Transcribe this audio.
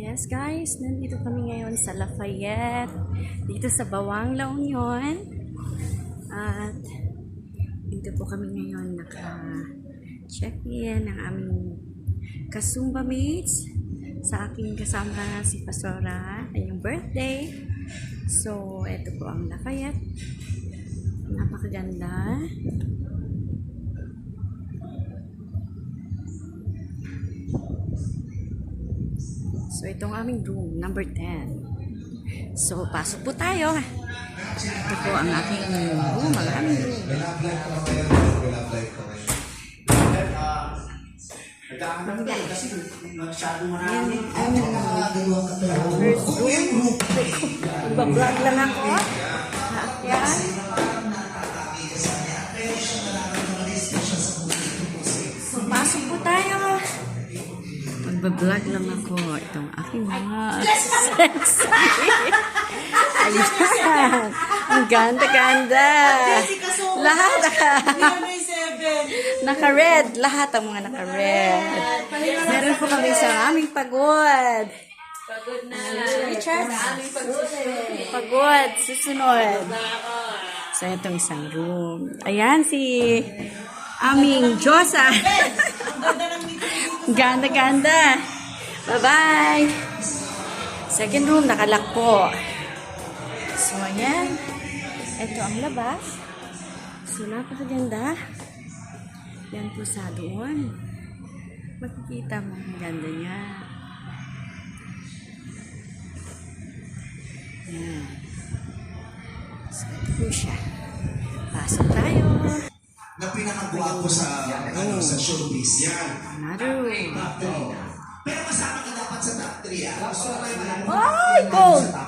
Yes guys, nandito kami ngayon sa Lafayette, dito sa Bawang, La Union. At dito po kami ngayon naka-check-in ng aming kasumba mates sa aking kasama si Pastora, kanyang birthday. So, ito po ang Lafayette. Napakaganda. So, itong aming room, number 10. So, pasok po tayo. Ito po ang aking room, ang aming room. First room. Iba-vlog lang ako. Yan. So, pasok po tayo. Magbablog lang ako. Itong aking mga sexy. Ayan. Ang ganda-ganda. Lahat naka-red. Lahat ang mga naka-red. Meron po kami sa aming pagod. Pagod na. Richard? Pagod. Susunod. So, itong isang room. Ayan si aming Diyosa. Ganda-ganda. Bye-bye. Second room, nakalak po. So, ayan. Ito ang labas. So, napakaganda. Yan po sa doon. Makikita mo ang ganda niya. Yan. So, ito po siya. Pasok tayo. Na pinakagwapo sa sa showbiz yan. Another room. Top 3. Pero kasama ka dapat sa top 3 ah. Gusto ko kayo malaman. Ay, gold!